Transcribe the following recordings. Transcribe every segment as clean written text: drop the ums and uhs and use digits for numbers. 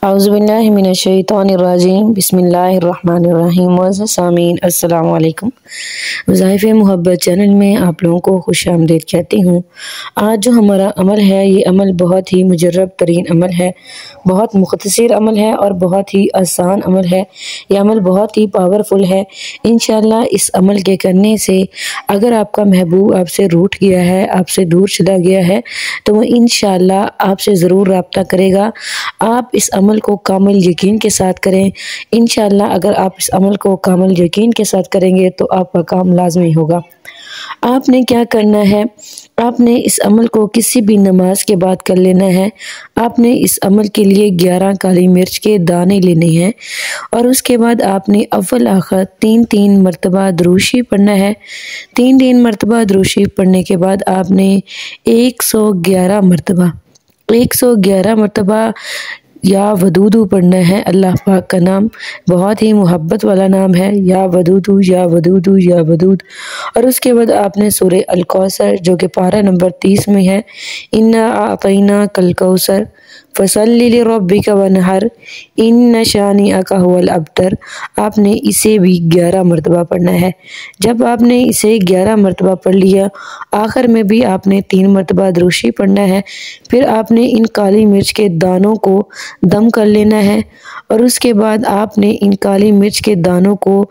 औज़ुबिल्लाहि मिनश्शैतानिर्रजीम बिस्मिल्लाहिर्रहमानिर्रहीम। मुअज़्ज़ज़ सामीन अस्सलामु अलैकुम। वज़ाइफ़े मोहब्बत चैनल में आप लोगों को खुशामदीद कहती हूँ। आज जो हमारा अमल है ये अमल बहुत ही मुजर्रब तरीन अमल है, बहुत मुख्तसर अमल है और बहुत ही आसान अमल है। ये अमल बहुत ही पावरफुल है। इंशाअल्लाह इस अमल के करने से अगर आपका महबूब आपसे रूठ गया है, आपसे दूर चला गया है, तो वो इंशाअल्लाह आपसे ज़रूर रब्ता करेगा। आप इस अमल को कामिल यकीन के साथ करें। इंशाअल्लाह अगर आप इस अमल को कामिल यकीन के साथ करेंगे तो आपका काम लाजमी होगा। आपने क्या करना है, आपने इस अमल को किसी भी नमाज के बाद कर लेना है। आपने इस अमल के लिए 11 काली मिर्च के दाने लेने हैं और उसके बाद आपने अव्वल आखिर 3-3 मरतबा दुरूशी पढ़ना है। 3-3 मरतबा दुरूशी पढ़ने के बाद आपने 111 मरतबा या वदूदू पढ़ना है। अल्लाह पाक का नाम बहुत ही मोहब्बत वाला नाम है, या वदूदू या वदूदू या वदूद। और उसके बाद आपने सूरह अल कौसर जो कि पारा नंबर 30 में है, इन्ना आतैना कल कौसर फसल्लि लिरब्बिका वनहर इन्न शानिअका हुवल अब्तर, आपने इसे भी 11 मरतबा पढ़ना है। जब आपने इसे 11 मरतबा पढ़ लिया, आखिर में भी आपने 3 मरतबा दुरूशी पढ़ना है। फिर आपने इन काली मिर्च के दानों को दम कर लेना है और उसके बाद आपने इन काली मिर्च के दानों को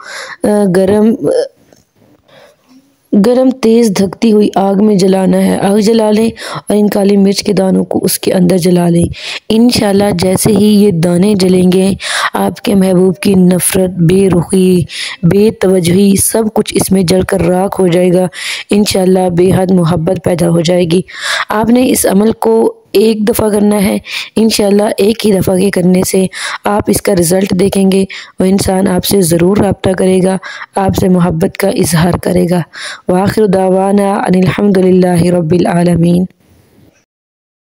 गरम तेज़ धकती हुई आग में जलाना है। आग जला लें और इन काली मिर्च के दानों को उसके अंदर जला लें। इंशाअल्लाह जैसे ही ये दाने जलेंगे, आपके महबूब की नफ़रत, बेरुखी, बेतवजही सब कुछ इसमें जलकर राख हो जाएगा। इंशाअल्लाह बेहद मोहब्बत पैदा हो जाएगी। आपने इस अमल को एक दफ़ा करना है। इंशाअल्लाह एक ही दफ़ा के करने से आप इसका रिज़ल्ट देखेंगे और इंसान आपसे ज़रूर रब्ता करेगा, आपसे मोहब्बत का इज़हार करेगा। व आखिर दावाना अनिल हम्दुलिल्लाहि रब्बिल आलमीन।